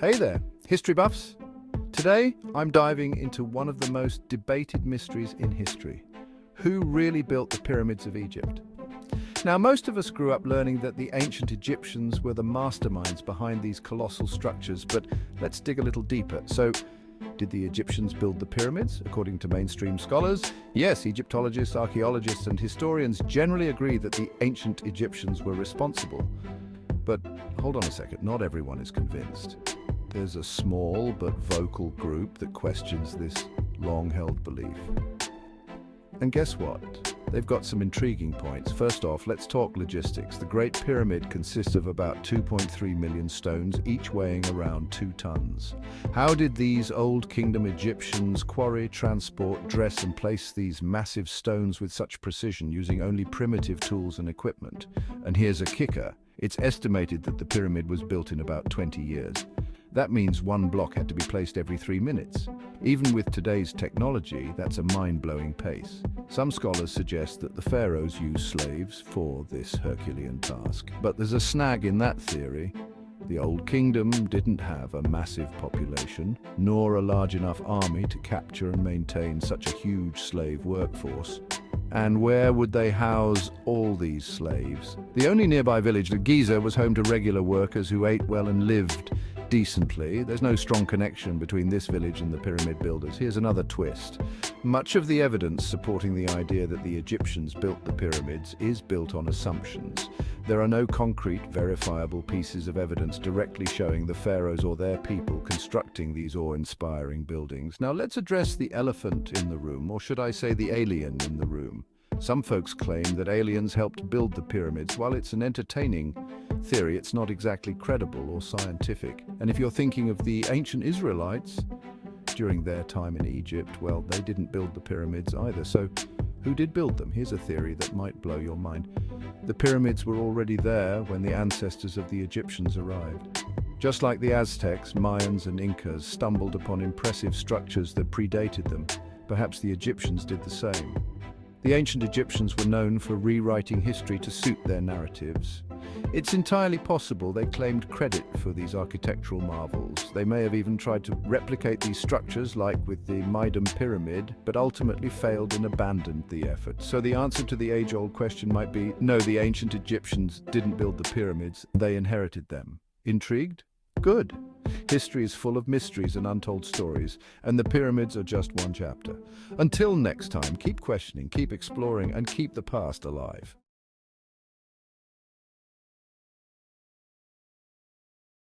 Hey there, history buffs. Today, I'm diving into one of the most debated mysteries in history. Who really built the pyramids of Egypt? Now, most of us grew up learning that the ancient Egyptians were the masterminds behind these colossal structures, but let's dig a little deeper. So, did the Egyptians build the pyramids, according to mainstream scholars? Yes, Egyptologists, archaeologists, and historians generally agree that the ancient Egyptians were responsible. But hold on a second, not everyone is convinced. There's a small but vocal group that questions this long-held belief. And guess what? They've got some intriguing points. First off, let's talk logistics. The Great Pyramid consists of about 2.3 million stones, each weighing around 2 tons. How did these Old Kingdom Egyptians quarry, transport, dress, and place these massive stones with such precision using only primitive tools and equipment? And here's a kicker. It's estimated that the pyramid was built in about 20 years. That means one block had to be placed every 3 minutes. Even with today's technology, that's a mind-blowing pace. Some scholars suggest that the pharaohs used slaves for this Herculean task. But there's a snag in that theory. The Old Kingdom didn't have a massive population, nor a large enough army to capture and maintain such a huge slave workforce. And where would they house all these slaves? The only nearby village, Giza, was home to regular workers who ate well and lived decently. There's no strong connection between this village and the pyramid builders. Here's another twist. Much of the evidence supporting the idea that the Egyptians built the pyramids is built on assumptions. There are no concrete, verifiable pieces of evidence directly showing the pharaohs or their people constructing these awe-inspiring buildings. Now let's address the elephant in the room, or should I say the alien in the room. Some folks claim that aliens helped build the pyramids. While it's an entertaining theory, it's not exactly credible or scientific. And if you're thinking of the ancient Israelites during their time in Egypt, well, they didn't build the pyramids either. So who did build them? Here's a theory that might blow your mind. The pyramids were already there when the ancestors of the Egyptians arrived. Just like the Aztecs, Mayans, and Incas stumbled upon impressive structures that predated them, perhaps the Egyptians did the same. The ancient Egyptians were known for rewriting history to suit their narratives. It's entirely possible they claimed credit for these architectural marvels. They may have even tried to replicate these structures, like with the Midan Pyramid, but ultimately failed and abandoned the effort. So the answer to the age-old question might be, no, the ancient Egyptians didn't build the pyramids, they inherited them. Intrigued? Good. History is full of mysteries and untold stories, and the pyramids are just one chapter. Until next time, keep questioning, keep exploring, and keep the past alive.